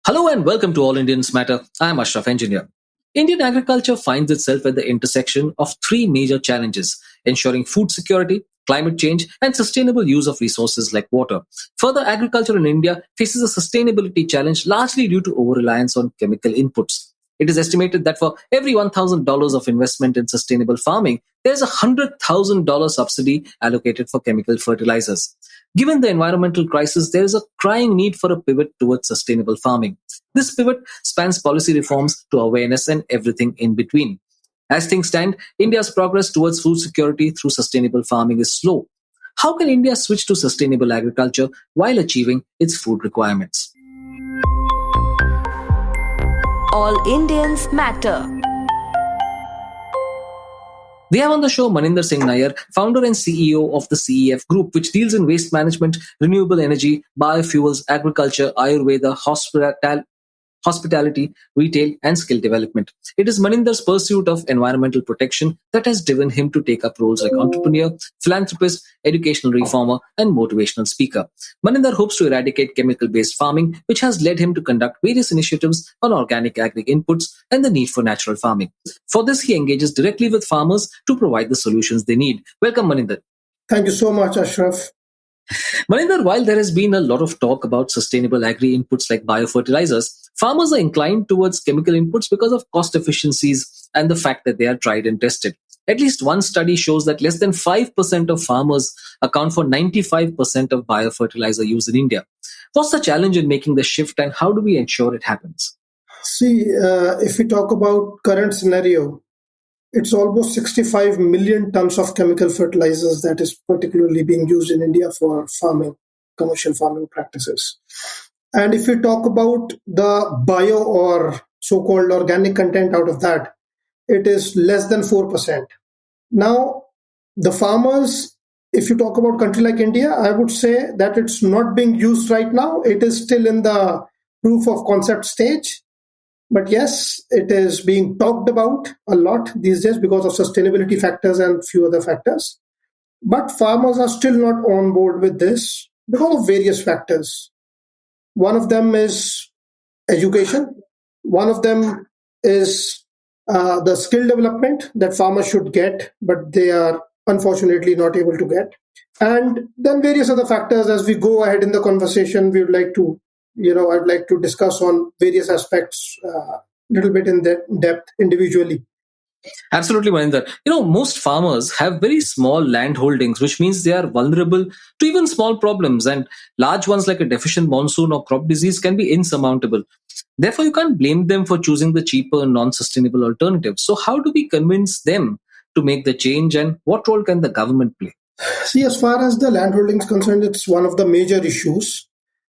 Hello and welcome to All Indians Matter. I am Ashraf Engineer. Indian agriculture finds itself at the intersection of three major challenges: ensuring food security, climate change, and sustainable use of resources like water. Further, agriculture in India faces a sustainability challenge largely due to over-reliance on chemical inputs. It is estimated that for every $1,000 of investment in sustainable farming, there is a $100,000 subsidy allocated for chemical fertilizers. Given the environmental crisis, there is a crying need for a pivot towards sustainable farming. This pivot spans policy reforms to awareness and everything in between. As things stand, India's progress towards food security through sustainable farming is slow. How can India switch to sustainable agriculture while achieving its food requirements? All Indians matter. We have on the show Maninder Singh Nayyar, founder and CEO of the CEF Group, which deals in waste management, renewable energy, biofuels, agriculture, Ayurveda, hospitality, retail, and skill development. It is Maninder's pursuit of environmental protection that has driven him to take up roles like entrepreneur, philanthropist, educational reformer, and motivational speaker. Maninder hopes to eradicate chemical-based farming, which has led him to conduct various initiatives on organic agri inputs and the need for natural farming. For this, he engages directly with farmers to provide the solutions they need. Welcome, Maninder. Thank you so much, Ashraf. Maninder, while there has been a lot of talk about sustainable agri inputs like biofertilizers, farmers are inclined towards chemical inputs because of cost efficiencies and the fact that they are tried and tested. At least one study shows that less than 5% of farmers account for 95% of biofertilizer use in India. What's the challenge in making the shift, and how do we ensure it happens? See, if we talk about current scenario, it's almost 65 million tons of chemical fertilizers that is particularly being used in India for farming, commercial farming practices. And if we talk about the bio or so-called organic content out of that, it is less than 4%. Now, the farmers, if you talk about country like India, I would say that it's not being used right now. It is still in the proof of concept stage. But yes, it is being talked about a lot these days because of sustainability factors and few other factors. But farmers are still not on board with this because of various factors. One of them is education. One of them is the skill development that farmers should get, but they are unfortunately not able to get. And then various other factors. As we go ahead in the conversation, we would like to I'd like to discuss on various aspects a little bit in depth individually. Absolutely, Maninder. Most farmers have very small land holdings, which means they are vulnerable to even small problems, and large ones like a deficient monsoon or crop disease can be insurmountable. Therefore, you can't blame them for choosing the cheaper, non-sustainable alternatives. So how do we convince them to make the change, and what role can the government play? See, as far as the land holding is concerned, it's one of the major issues.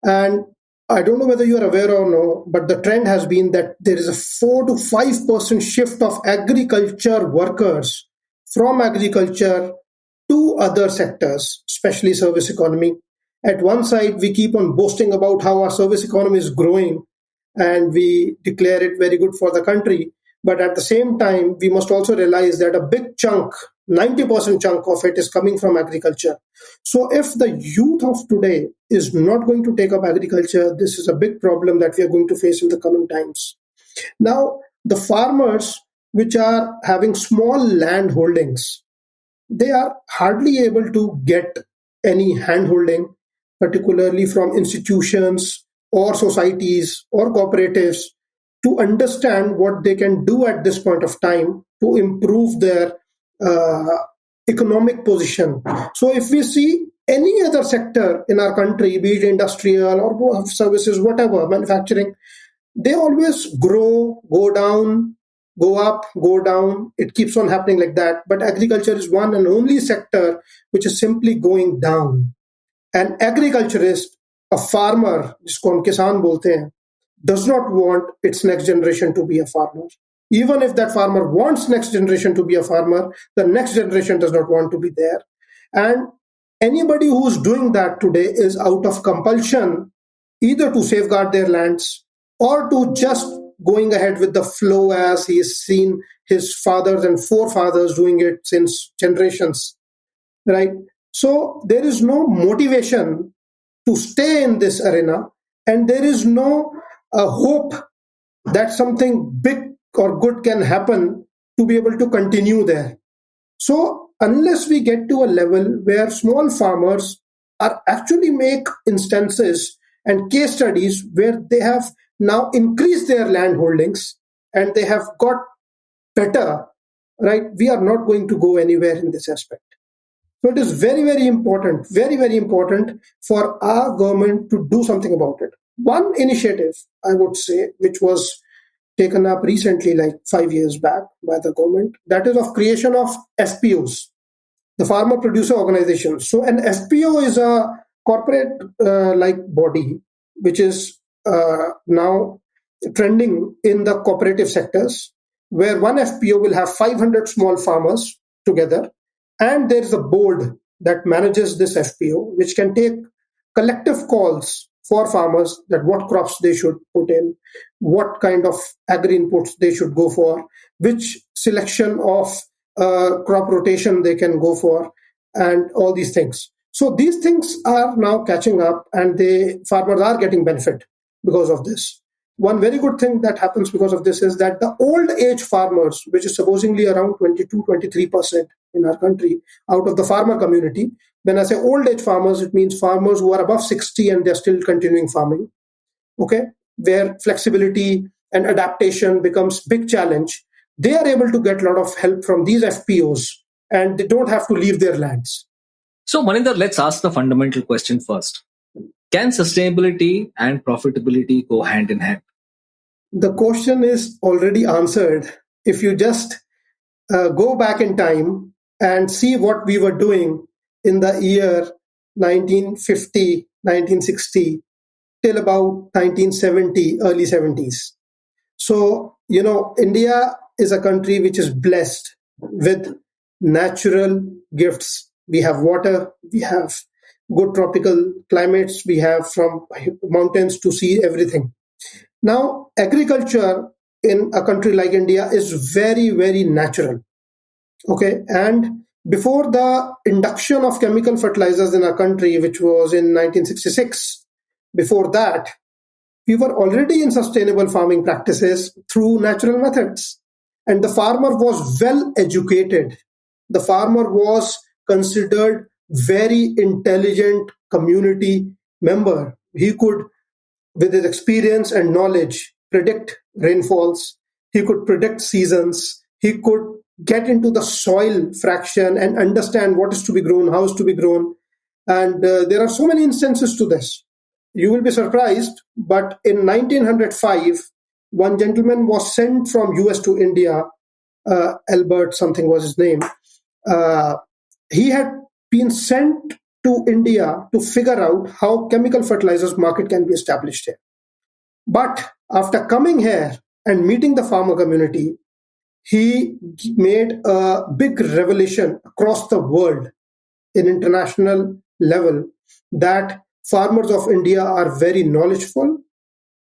And I don't know whether you are aware or no, but the trend has been that there is a 4 to 5% shift of agriculture workers from agriculture to other sectors, especially service economy. At one side, we keep on boasting about how our service economy is growing and we declare it very good for the country. But at the same time, we must also realize that a big chunk, 90% chunk of it is coming from agriculture. So if the youth of today is not going to take up agriculture, this is a big problem that we are going to face in the coming times. Now, the farmers which are having small land holdings, they are hardly able to get any hand holding, particularly from institutions or societies or cooperatives, to understand what they can do at this point of time to improve their economic position. So if we see any other sector in our country, be it industrial or services, whatever, manufacturing, they always grow, go down, go up, go down. It keeps on happening like that. But agriculture is one and only sector which is simply going down. An agriculturist, a farmer, जिसको हम किसान बोलते हैं, does not want its next generation to be a farmer. Even if that farmer wants next generation to be a farmer, the next generation does not want to be there. And anybody who's doing that today is out of compulsion, either to safeguard their lands or to just going ahead with the flow as he's seen his fathers and forefathers doing it since generations, right? So there is no motivation to stay in this arena, and there is no a hope that something big or good can happen to be able to continue there. So unless we get to a level where small farmers are actually make instances and case studies where they have now increased their land holdings and they have got better, right, we are not going to go anywhere in this aspect. So it is very, very important, very, very important for our government to do something about it. One initiative, I would say, which was taken up recently, like 5 years back by the government, that is of creation of FPOs, the farmer producer organization. So an FPO is a corporate like body which is now trending in the cooperative sectors, where one FPO will have 500 small farmers together, and there is a board that manages this FPO, which can take collective calls for farmers that what crops they should put in, what kind of agri inputs they should go for, which selection of crop rotation they can go for, and all these things. So these things are now catching up, and the farmers are getting benefit because of this. One very good thing that happens because of this is that the old age farmers, which is supposedly around 22-23% in our country out of the farmer community. When I say old age farmers, it means farmers who are above 60 and they're still continuing farming, okay, where flexibility and adaptation becomes big challenge. They are able to get a lot of help from these FPOs, and they don't have to leave their lands. So, Maninder, let's ask the fundamental question first. Can sustainability and profitability go hand in hand? The question is already answered. If you just go back in time and see what we were doing in the year 1950, 1960, till about 1970, early 70s. So, India is a country which is blessed with natural gifts. We have water, we have good tropical climates, we have from mountains to sea, everything. Now, agriculture in a country like India is very, very natural. Okay, and before the induction of chemical fertilizers in our country, which was in 1966, before that, we were already in sustainable farming practices through natural methods. And the farmer was well educated. The farmer was considered very intelligent community member. He could, with his experience and knowledge, predict rainfalls. He could predict seasons. He could get into the soil fraction and understand what is to be grown, how is to be grown. And there are so many instances to this. You will be surprised, but in 1905, one gentleman was sent from US to India, Albert something was his name. He had been sent to India to figure out how chemical fertilizers market can be established here. But after coming here and meeting the farmer community, he made a big revelation across the world in international level that farmers of India are very knowledgeable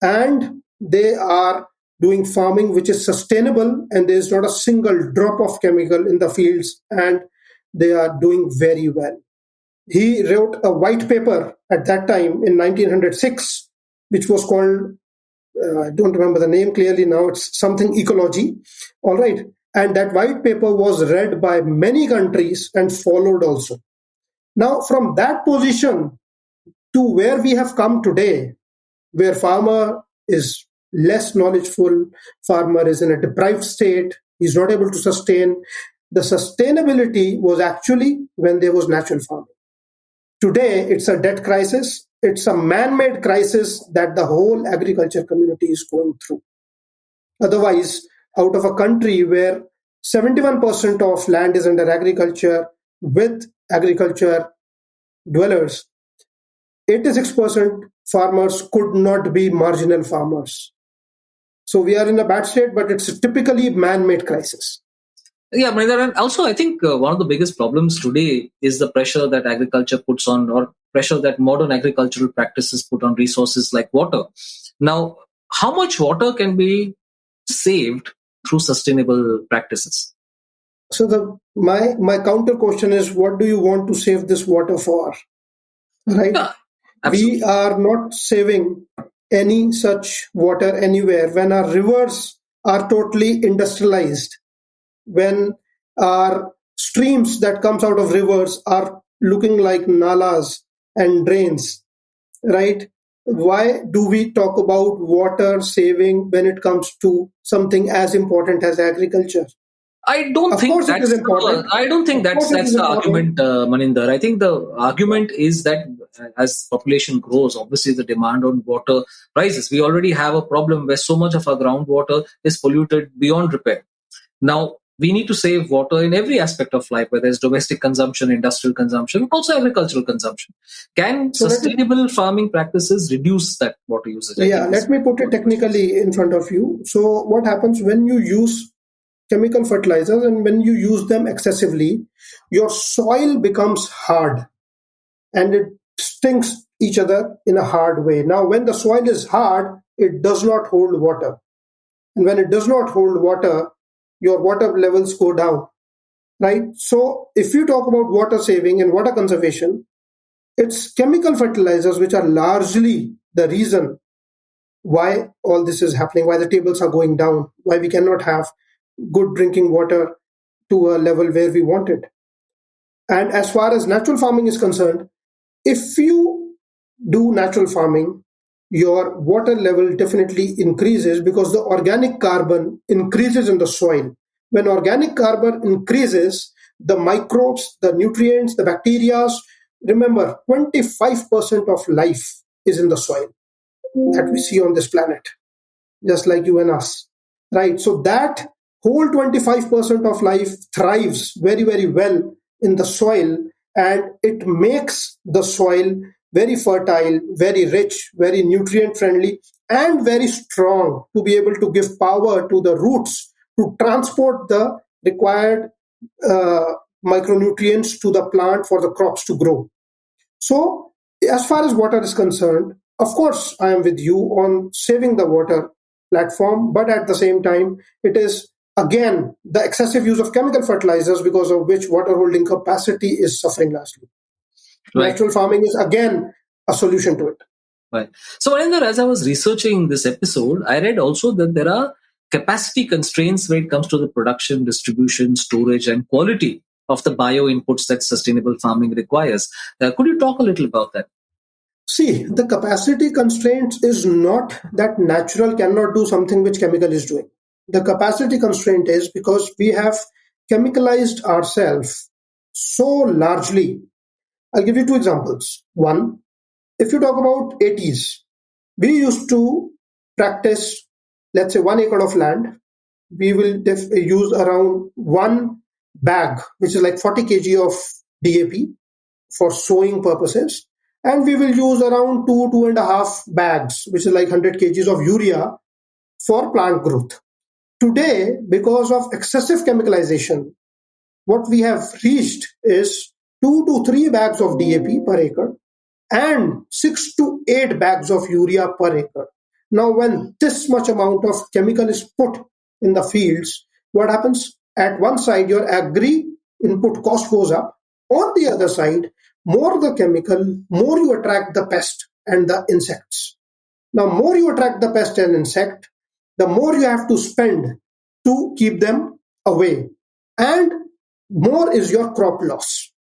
and they are doing farming which is sustainable, and there is not a single drop of chemical in the fields, and they are doing very well. He wrote a white paper at that time in 1906, which was called, I don't remember the name clearly now, it's something ecology. All right. And that white paper was read by many countries and followed also. Now, from that position to where we have come today, where farmer is less knowledgeable, farmer is in a deprived state, he's not able to sustain. The sustainability was actually when there was natural farming. Today, it's a debt crisis. It's a man-made crisis that the whole agriculture community is going through. Otherwise, out of a country where 71% of land is under agriculture with agriculture dwellers, 86% farmers could not be marginal farmers. So we are in a bad state, but it's a typically man-made crisis. Yeah, Maninder, and also I think one of the biggest problems today is the pressure that agriculture puts on, or pressure that modern agricultural practices put on resources like water. Now, how much water can be saved through sustainable practices? So my counter question is, what do you want to save this water for? Right? Yeah, absolutely. We are not saving any such water anywhere when our rivers are totally industrialized, when our streams that comes out of rivers are looking like nalas and drains, right? Why do we talk about water saving when it comes to something as important as agriculture? I don't Of think course, it is that's important. I don't think Of course, it that's is the important. argument, Maninder. I think the argument is that as population grows, obviously the demand on water rises. We already have a problem where so much of our groundwater is polluted beyond repair. Now, we need to save water in every aspect of life, whether it's domestic consumption, industrial consumption, also agricultural consumption. Can So sustainable farming practices reduce that water usage? I think let is me put it one question. technically in front of you. So what happens when you use chemical fertilizers and when you use them excessively, your soil becomes hard and it stinks each other in a hard way. Now, when the soil is hard, it does not hold water. And when it does not hold water, your water levels go down, right? So, if you talk about water saving and water conservation, it's chemical fertilizers which are largely the reason why all this is happening, why the tables are going down, why we cannot have good drinking water to a level where we want it. And as far as natural farming is concerned, if you do natural farming, your water level definitely increases because the organic carbon increases in the soil. When organic carbon increases, the microbes, the nutrients, the bacteria, remember 25% of life is in the soil that we see on this planet, just like you and us, right? So that whole 25% of life thrives very, very well in the soil, and it makes the soil very fertile, very rich, very nutrient friendly, and very strong to be able to give power to the roots to transport the required uh, micronutrients to the plant for the crops to grow. So, as far as water is concerned, of course, I am with you on saving the water platform, but at the same time, it is again the excessive use of chemical fertilizers because of which water holding capacity is suffering largely. Right. Natural farming is again a solution to it. Right. So, Maninder, as I was researching this episode, I read also that there are capacity constraints when it comes to the production, distribution, storage, and quality of the bio inputs that sustainable farming requires. Could you talk a little about that? See, the capacity constraint is not that natural cannot do something which chemical is doing. The capacity constraint is because we have chemicalized ourselves so largely. I'll give you two examples. One, if you talk about 80s, we used to practice, let's say, 1 acre of land. We will use around one bag, which is like 40 kg of DAP for sowing purposes. And we will use around two and a half bags, which is like 100 kgs of urea for plant growth. Today, because of excessive chemicalization, what we have reached is 2 to 3 bags of DAP per acre and 6 to 8 bags of urea per acre. Now, when this much amount of chemical is put in the fields, what happens? At one side, your agri input cost goes up. On the other side, more the chemical, more you attract the pest and the insects. Now, more you attract the pest and insect, the more you have to spend to keep them away. And more is your crop loss.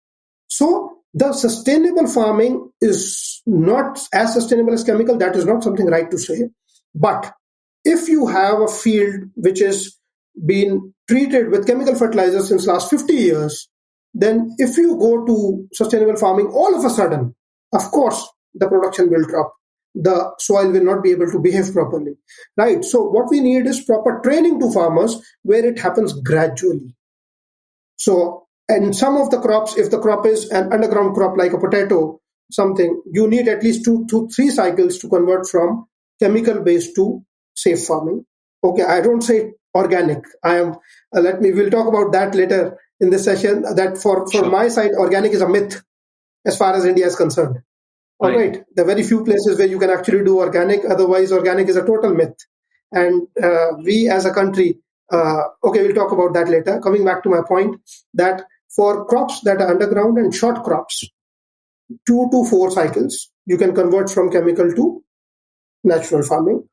So the sustainable farming is not as sustainable as chemical. That is not something right to say. But if you have a field which is been treated with chemical fertilizers since last 50 years, then if you go to sustainable farming, all of a sudden, of course, the production will drop. The soil will not be able to behave properly, right? So what we need is proper training to farmers where it happens gradually. So, and some of the crops, if the crop is an underground crop like a potato, something, you need at least 2 to 3 cycles to convert from chemical based to safe farming. Okay, I don't say organic. I am, we'll talk about that later in this session. That for Sure. my side, organic is a myth as far as India is concerned. All Right. right. There are very few places where you can actually do organic. Otherwise, organic is a total myth. And we as a country, okay, we'll talk about that later. Coming back to my point, that for crops that are underground and short crops, 2 to 4 cycles, you can convert from chemical to natural farming,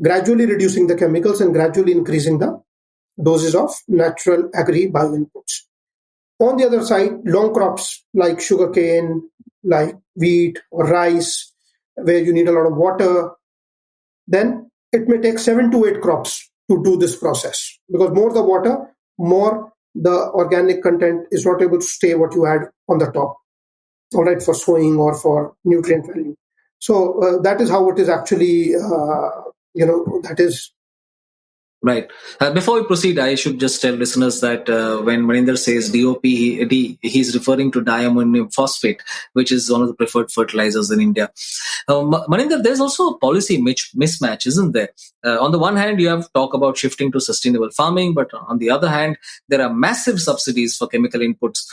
gradually reducing the chemicals and gradually increasing the doses of natural agri bioinputs. On the other side, long crops like sugarcane, like wheat or rice, where you need a lot of water, then it may take 7 to 8 crops to do this process, because more the water, more the organic content is not able to stay what you had on the top, all right, for sowing or for nutrient value. So that is how it is actually, that is. Right. Before we proceed, I should just tell listeners that when Maninder says DOP, he's referring to diammonium phosphate, which is one of the preferred fertilizers in India. Maninder, there's also a policy mismatch, isn't there? On the one hand, you have talk about shifting to sustainable farming, but on the other hand, there are massive subsidies for chemical inputs.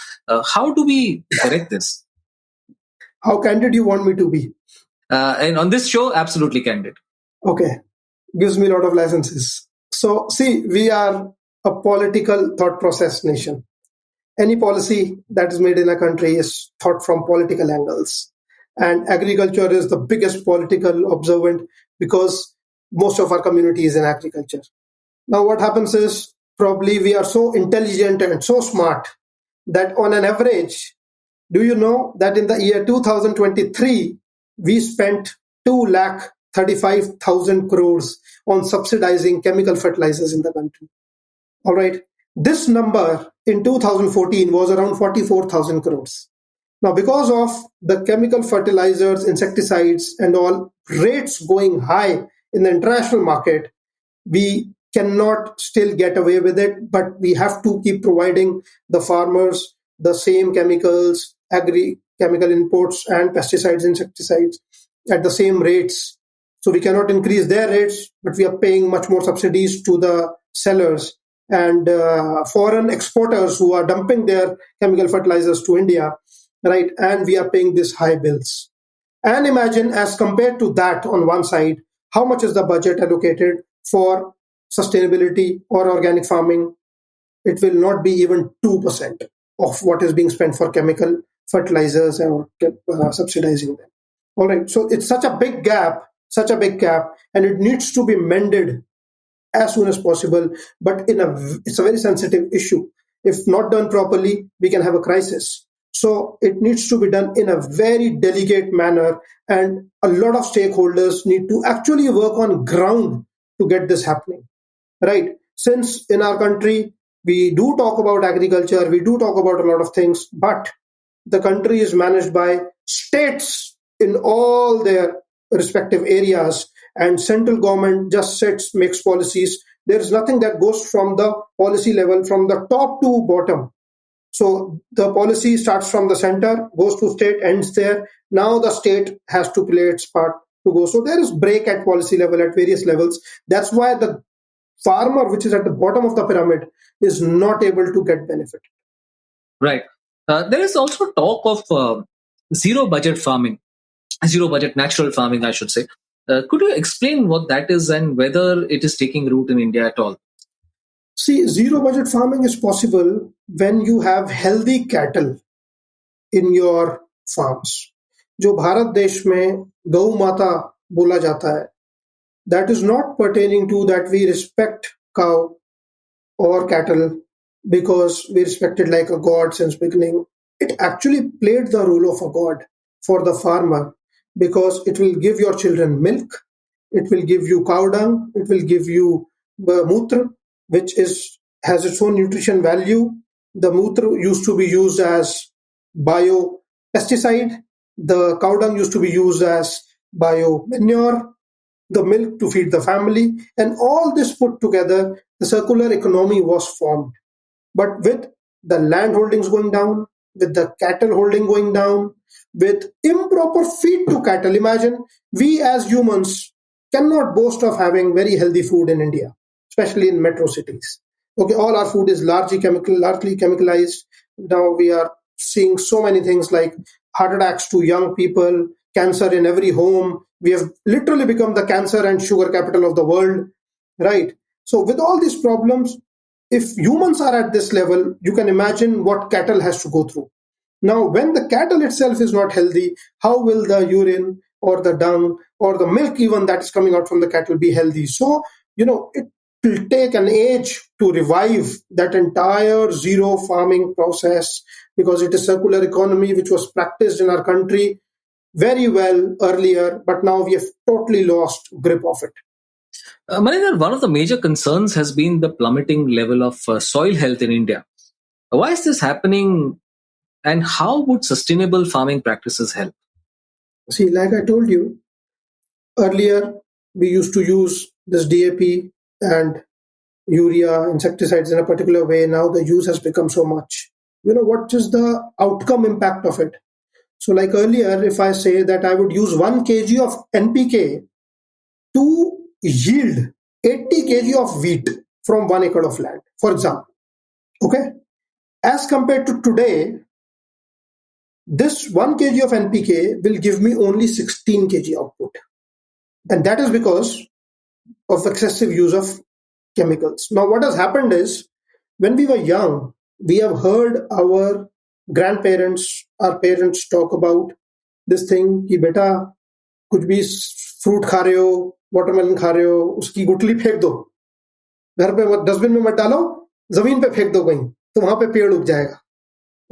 How do we correct this? How candid you want me to be? And on this show, absolutely candid. Okay, gives me a lot of licenses. So, see, we are a political thought process nation. Any policy that is made in a country is thought from political angles. And agriculture is the biggest political observant because most of our community is in agriculture. Now, what happens is probably we are so intelligent and so smart that on an average, do you know that in the year 2023, we spent 2,35,000 crores on subsidizing chemical fertilizers in the country? All right. This number in 2014 was around 44,000 crores. Now, because of the chemical fertilizers, insecticides, and all rates going high in the international market, we cannot still get away with it, but we have to keep providing the farmers the same chemicals, agri chemical inputs, and pesticides, insecticides at the same rates. So we cannot increase their rates, but we are paying much more subsidies to the sellers and foreign exporters who are dumping their chemical fertilizers to India, right? And we are paying these high bills. And imagine, as compared to that, on one side, how much is the budget allocated for sustainability or organic farming? It will not be even 2% of what is being spent for chemical fertilizers or subsidizing them. All right. So it's such a big gap, and it needs to be mended as soon as possible. But it's a very sensitive issue. If not done properly, we can have a crisis. So it needs to be done in a very delicate manner, and a lot of stakeholders need to actually work on ground to get this happening, right? Since in our country, we do talk about agriculture, we do talk about a lot of things, but the country is managed by states in all their respective areas, and central government just sits, makes policies. There is nothing that goes from the policy level, from the top to bottom. So the policy starts from the center, goes to state, ends there. Now the state has to play its part to go. So there is break at policy level at various levels. That's why the farmer, which is at the bottom of the pyramid, is not able to get benefit. Right. There is also talk of zero budget farming, zero budget natural farming, I should say. Could you explain what that is and whether it is taking root in India at all? See, zero budget farming is possible when you have healthy cattle in your farms. जो भारत देश में गौ माता बोला जाता है, that is not pertaining to that we respect cow or cattle because we respect it like a god since beginning. It actually played the role of a god for the farmer because it will give your children milk, it will give you cow dung, it will give you mutra, which is has its own nutrition value. The mutra used to be used as bio pesticide. The cow dung used to be used as bio manure, the milk to feed the family, and all this put together, the circular economy was formed. But with the land holdings going down, with the cattle holding going down, with improper feed to cattle, imagine we as humans cannot boast of having very healthy food in India, especially in metro cities. Okay, all our food is largely chemicalized. Now we are seeing so many things like heart attacks to young people, cancer in every home. We have literally become the cancer and sugar capital of the world, right? So with all these problems, if humans are at this level, you can imagine what cattle has to go through. Now, when the cattle itself is not healthy, how will the urine or the dung or the milk even that is coming out from the cattle be healthy. So, it will take an age to revive that entire zero farming process, because it is circular economy which was practiced in our country very well earlier, but now we have totally lost grip of it. Maninder, one of the major concerns has been the plummeting level of soil health in India. Why is this happening, and how would sustainable farming practices help? See, like I told you earlier, we used to use this DAP and urea insecticides in a particular way. Now the use has become so much. What is the outcome impact of it? So, like earlier, if I say that I would use 1 kg of NPK to yield 80 kg of wheat from 1 acre of land, for example. Okay. As compared to today, this 1 kg of NPK will give me only 16 kg output. And that is because of excessive use of chemicals. Now, what has happened is, when we were young, we have heard our grandparents, our parents talk about this thing कि बेटा कुछ भी fruit खा रहे हो, watermelon खा रहे हो, उसकी गुठली फेंक दो, घर पे मत, डस्टबिन में मत डालो, जमीन पे फेंक दो कहीं, तो वहां पे पेड़ उग जाएगा.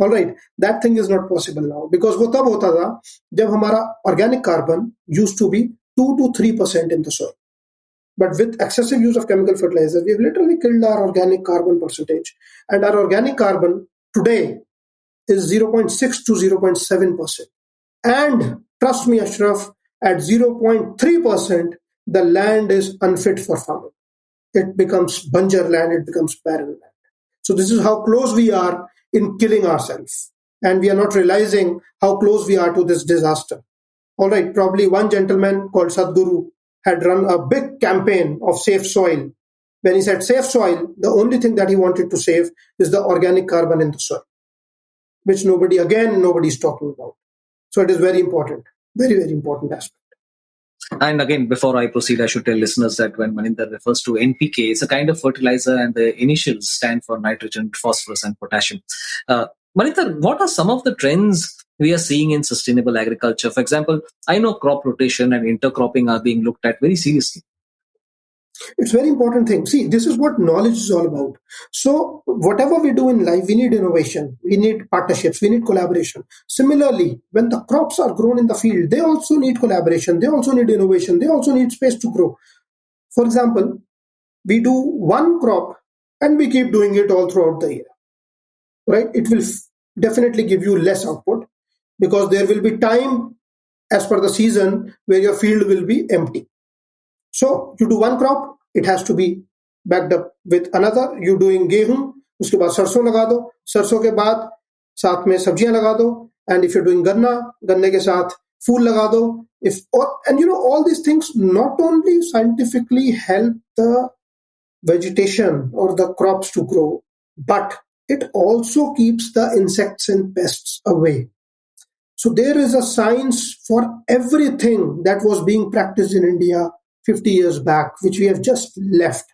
All right, that thing is not possible now, because वो तब होता था जब हमारा organic carbon used to be 2 to 3% in the soil. But with excessive use of chemical fertilizers, we've literally killed our organic carbon percentage. And our organic carbon today is 0.6 to 0.7%. And trust me, Ashraf, at 0.3%, the land is unfit for farming. It becomes banjar land, it becomes barren land. So this is how close we are in killing ourselves. And we are not realizing how close we are to this disaster. All right, probably one gentleman called Sadhguru had run a big campaign of safe soil. When he said safe soil, the only thing that he wanted to save is the organic carbon in the soil, which nobody is talking about. So it is very important, very, very important aspect. And again, before I proceed, I should tell listeners that when Maninder refers to NPK, it's a kind of fertilizer, and the initials stand for nitrogen, phosphorus, and potassium. Maninder, what are some of the trends we are seeing in sustainable agriculture? For example, I know crop rotation and intercropping are being looked at very seriously. It's very important thing. See, this is what knowledge is all about. So whatever we do in life, we need innovation, we need partnerships, we need collaboration. Similarly, when the crops are grown in the field, they also need collaboration, they also need innovation, they also need space to grow. For example, we do one crop and we keep doing it all throughout the year, right? It will definitely give you less output, because there will be time as per the season where your field will be empty. So you do one crop, it has to be backed up with another. You doing गेहूं, उसके बाद सरसों लगा दो, सरसों के बाद साथ में सब्जियां लगा दो, and if you're doing गन्ना, गन्ने के साथ फूल लगा दो. And all these things not only scientifically help the vegetation or the crops to grow, but it also keeps the insects and pests away. So there is a science for everything that was being practiced in India 50 years back, which we have just left.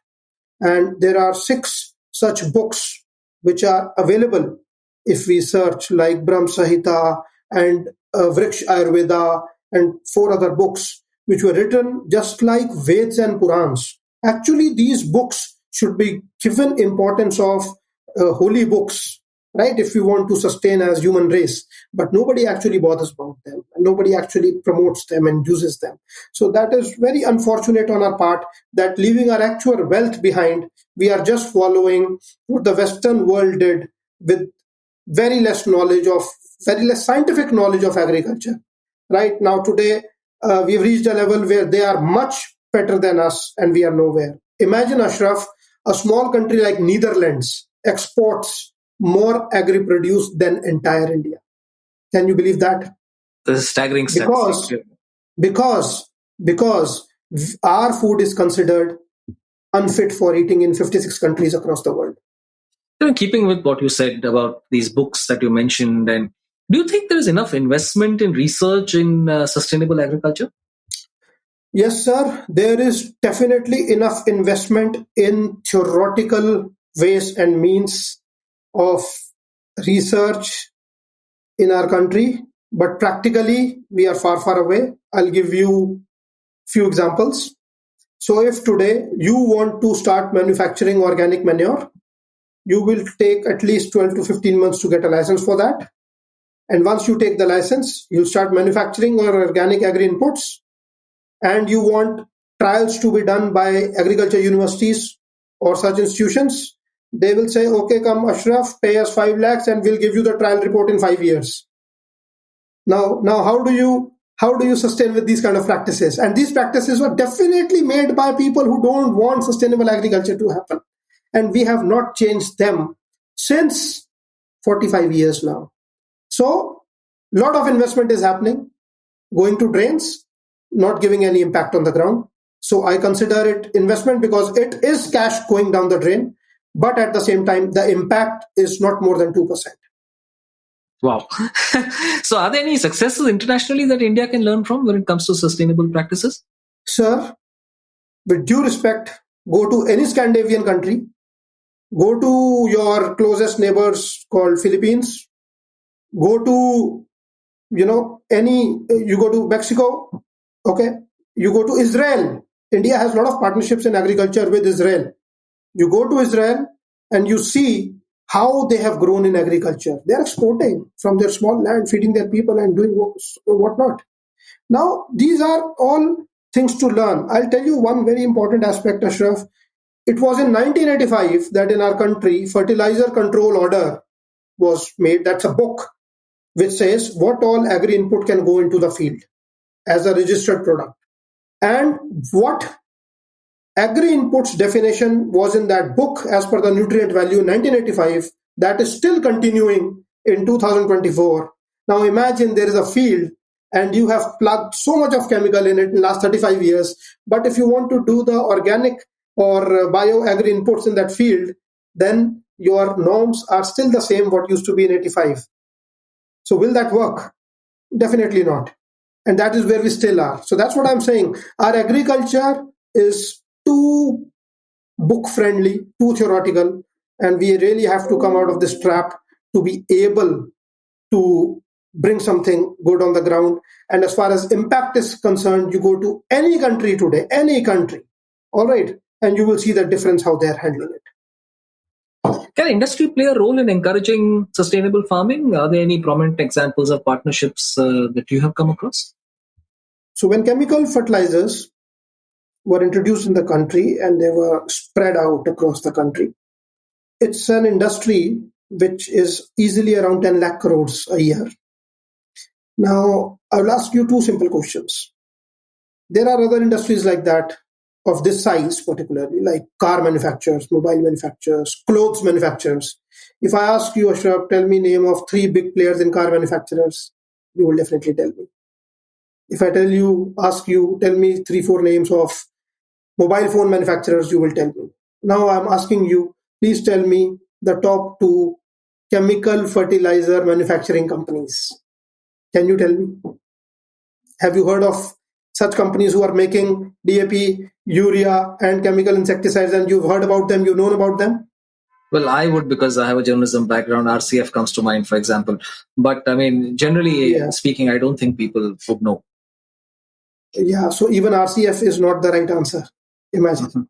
And there are 6 such books which are available if we search, like Brahm Sahita and Vriksh Ayurveda, and 4 other books which were written just like Veds and Purans. Actually, these books should be given importance of holy books, right, if we want to sustain as human race. But nobody actually bothers about them. Nobody actually promotes them and uses them. So that is very unfortunate on our part, that leaving our actual wealth behind, we are just following what the Western world did, with very less scientific knowledge of agriculture. Right now, today, we've reached a level where they are much better than us and we are nowhere. Imagine, Ashraf, a small country like Netherlands exports more agri-produce than entire India. Can you believe that? This is staggering statistic. Because our food is considered unfit for eating in 56 countries across the world. Keeping with what you said about these books that you mentioned, and do you think there is enough investment in research in sustainable agriculture? Yes, sir. There is definitely enough investment in theoretical ways and means of research in our country. but practically we are far, far away. I'll give you few examples. So if today you want to start manufacturing organic manure, you will take at least 12 to 15 months to get a license for that. And once you take the license, you'll start manufacturing your organic agri inputs, and you want trials to be done by agriculture universities or such institutions. They will say, okay, come Ashraf, pay us 5 lakhs and we'll give you the trial report in 5 years. Now, how do you sustain with these kind of practices? And these practices were definitely made by people who don't want sustainable agriculture to happen. And we have not changed them since 45 years now. So, a lot of investment is happening, going to drains, not giving any impact on the ground. So I consider it investment because it is cash going down the drain, but at the same time, the impact is not more than 2%. Wow. So are there any successes internationally that India can learn from when it comes to sustainable practices? Sir, with due respect, go to any Scandinavian country, go to your closest neighbors called Philippines, go to, you go to Mexico, okay, you go to Israel. India has a lot of partnerships in agriculture with Israel. You go to Israel and you see how they have grown in agriculture. They are exporting from their small land, feeding their people and doing whatnot. Now, these are all things to learn. I'll tell you one very important aspect, Ashraf. It was in 1985 that in our country, fertilizer control order was made. That's a book which says what all agri input can go into the field as a registered product. And what agri inputs definition was in that book as per the nutrient value in 1985, that is still continuing in 2024. Now imagine there is a field and you have plugged so much of chemical in it in the last 35 years, but if you want to do the organic or bio agri inputs in that field, then your norms are still the same what used to be in 85. So will that work? Definitely not. And that is where we still are. So that's what I'm saying. Our agriculture is too book friendly, too theoretical, and we really have to come out of this trap to be able to bring something good on the ground. And as far as impact is concerned, you go to any country today, any country, all right, and you will see the difference how they're handling it. Can industry play a role in encouraging sustainable farming? Are there any prominent examples of partnerships that you have come across? So when chemical fertilizers were introduced in the country and they were spread out across the country, it's an industry which is easily around 10 lakh crores a year. Now, I will ask you two simple questions. There are other industries like that of this size, particularly like car manufacturers, mobile manufacturers, clothes manufacturers. If I ask you, Ashraf, tell me name of 3 big players in car manufacturers, you will definitely tell me. If I ask you, tell me 3, 4 names of mobile phone manufacturers, you will tell me. Now I'm asking you, please tell me the top 2 chemical fertilizer manufacturing companies. Can you tell me? Have you heard of such companies who are making DAP, urea, and chemical insecticides, and you've heard about them, you've known about them? Well, I would, because I have a journalism background. RCF comes to mind, for example. But I mean, generally speaking, I don't think people would know. Yeah, so even RCF is not the right answer. Imagine. Mm-hmm.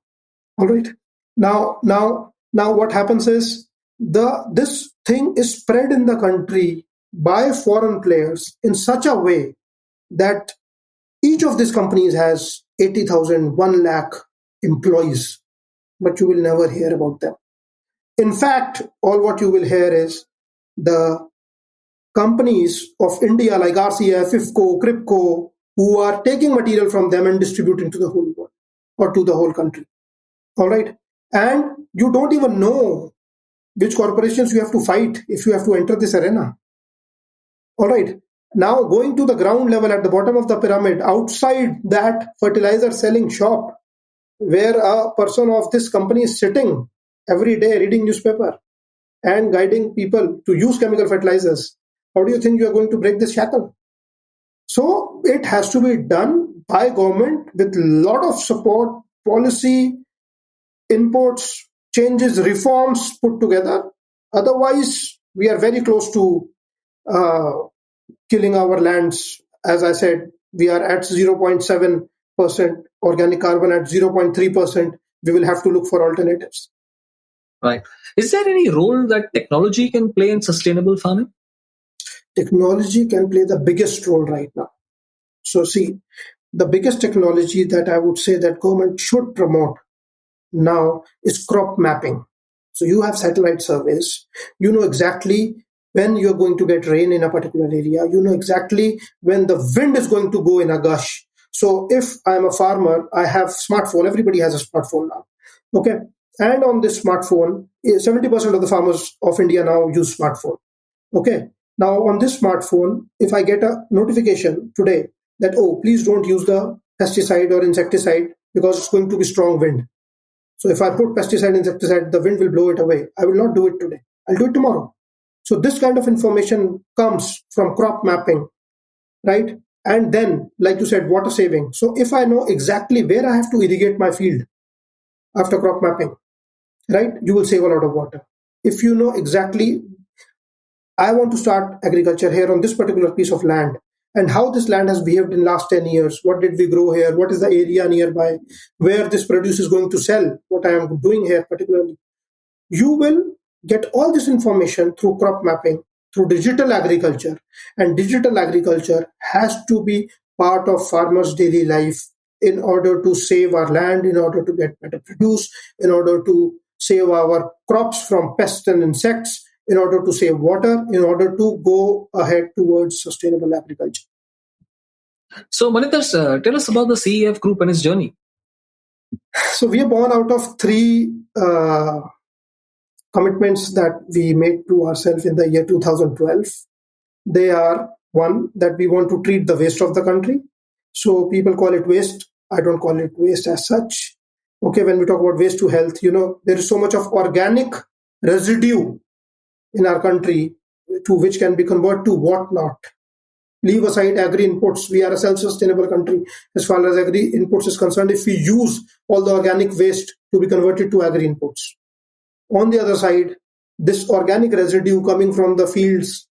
All right. Now, what happens is this thing is spread in the country by foreign players in such a way that each of these companies has 80,000, 1 lakh employees, but you will never hear about them. In fact, all what you will hear is the companies of India like RCF, IFCO, CRIPCO, who are taking material from them and distributing to the whole world or to the whole country. All right. And you don't even know which corporations you have to fight if you have to enter this arena. All right. Now, going to the ground level at the bottom of the pyramid, outside that fertilizer selling shop, where a person of this company is sitting every day reading newspaper and guiding people to use chemical fertilizers, how do you think you are going to break this shackle? So it has to be done by government with a lot of support, policy, inputs, changes, reforms put together. Otherwise, we are very close to killing our lands. As I said, we are at 0.7%, organic carbon at 0.3%. We will have to look for alternatives. Right. Is there any role that technology can play in sustainable farming? Technology can play the biggest role right now. So see, the biggest technology that I would say that government should promote now is crop mapping. So you have satellite surveys. You know exactly when you're going to get rain in a particular area. You know exactly when the wind is going to go in a gush. So if I'm a farmer, I have smartphone. Everybody has a smartphone now. Okay. And on this smartphone, 70% of the farmers of India now use smartphone. Okay. Now on this smartphone, if I get a notification today that, oh, please don't use the pesticide or insecticide because it's going to be strong wind. So if I put pesticide, insecticide, the wind will blow it away. I will not do it today. I'll do it tomorrow. So this kind of information comes from crop mapping, right? And then, like you said, water saving. So if I know exactly where I have to irrigate my field after crop mapping, right, you will save a lot of water. If you know exactly, I want to start agriculture here on this particular piece of land, and how this land has behaved in last 10 years. What did we grow here? What is the area nearby? Where this produce is going to sell? What I am doing here particularly? You will get all this information through crop mapping, through digital agriculture. And digital agriculture has to be part of farmers' daily life in order to save our land, in order to get better produce, in order to save our crops from pests and insects, in order to save water, in order to go ahead towards sustainable agriculture. So, Maninder, tell us about the CEF Group and its journey. So we are born out of three commitments that we made to ourselves in the year 2012. They are, one, that we want to treat the waste of the country. So people call it waste. I don't call it waste as such. Okay, when we talk about waste to health, there is so much of organic residue in our country to which can be converted to what not. Leave aside agri inputs. We are a self-sustainable country as far as agri inputs is concerned. If we use all the organic waste to be converted to agri inputs, on the other side, this organic residue coming from the fields,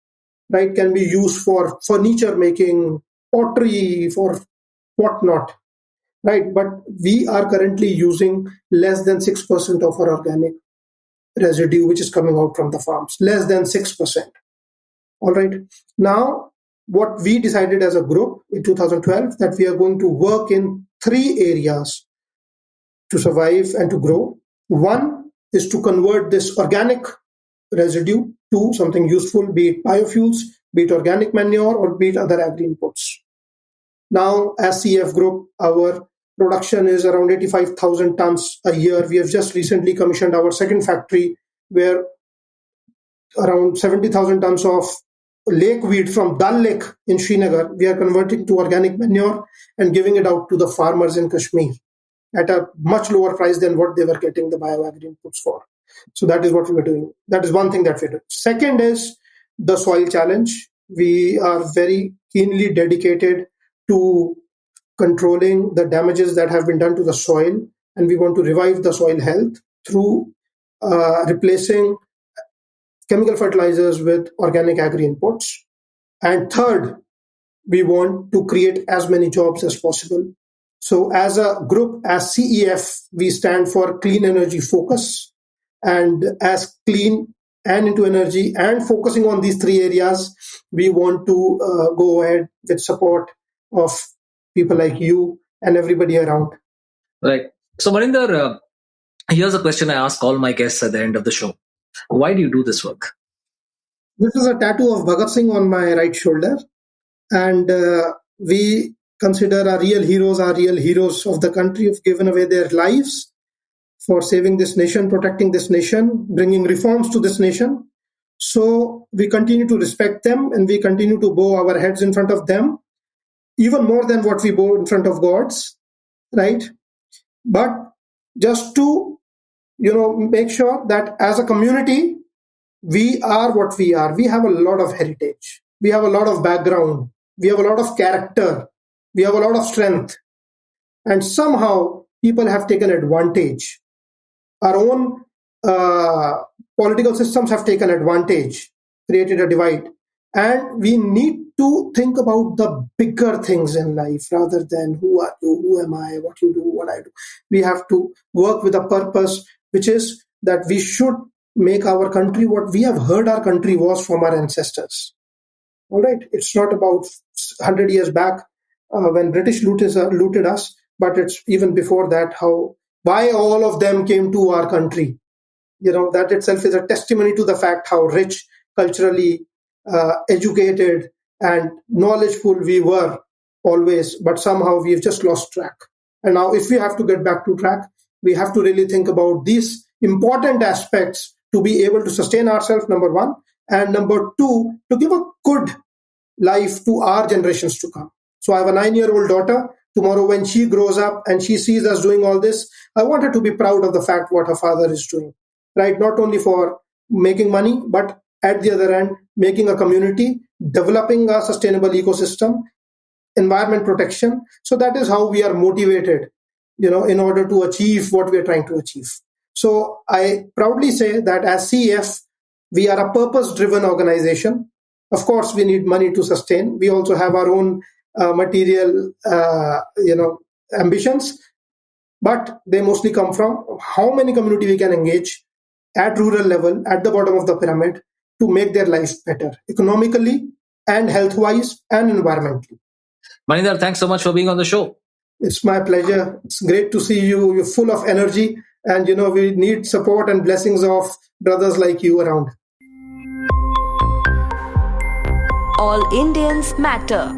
right, can be used for furniture making, pottery, for whatnot, right? But we are currently using less than 6% of our organic residue, which is coming out from the farms, less than 6%. All right. Now, what we decided as a group in 2012 that we are going to work in three areas to survive and to grow. One is to convert this organic residue to something useful, be it biofuels, be it organic manure, or be it other agri inputs. Now, as CEF Group, our production is around 85,000 tons a year. We have just recently commissioned our second factory where around 70,000 tons of lake weed from Dal Lake in Srinagar, we are converting to organic manure and giving it out to the farmers in Kashmir at a much lower price than what they were getting the bioagri inputs for. So that is what we are doing. That is one thing that we do. Second is the soil challenge. We are very keenly dedicated to controlling the damages that have been done to the soil, and we want to revive the soil health through replacing chemical fertilizers with organic agri inputs. And third, we want to create as many jobs as possible. So as a group, as CEF, we stand for clean energy focus. And as clean and into energy and focusing on these three areas, we want to go ahead with support of people like you and everybody around. Right. So, Maninder, here's a question I ask all my guests at the end of the show. Why do you do this work? This is a tattoo of Bhagat Singh on my right shoulder. And we consider our real heroes of the country who've given away their lives for saving this nation, protecting this nation, bringing reforms to this nation. So we continue to respect them and we continue to bow our heads in front of them, even more than what we bow in front of gods, right? But just to, make sure that as a community, we are what we are. We have a lot of heritage. We have a lot of background. We have a lot of character. We have a lot of strength. And somehow people have taken advantage. Our own political systems have taken advantage, created a divide. And we need to think about the bigger things in life rather than who are you, who am I, what you do, what I do. We have to work with a purpose, which is that we should make our country what we have heard our country was from our ancestors. All right, it's not about 100 years back when British looted us, but it's even before that how why all of them came to our country. That itself is a testimony to the fact how rich, culturally educated, and knowledgeful we were always, but somehow we've just lost track. And now, if we have to get back to track, we have to really think about these important aspects to be able to sustain ourselves, number one, and number two, to give a good life to our generations to come. So I have a 9-year-old daughter. Tomorrow, when she grows up and she sees us doing all this, I want her to be proud of the fact what her father is doing, right? Not only for making money, but at the other end, making a community, developing a sustainable ecosystem, environment protection. So that is how we are motivated, in order to achieve what we are trying to achieve. So I proudly say that as CEF, we are a purpose-driven organization. Of course, we need money to sustain. We also have our own material, ambitions, but they mostly come from how many community we can engage at rural level, at the bottom of the pyramid, to make their life better economically and health-wise and environmentally. Maninder, thanks so much for being on the show. It's my pleasure. It's great to see you. You're full of energy, and we need support and blessings of brothers like you around. All Indians matter.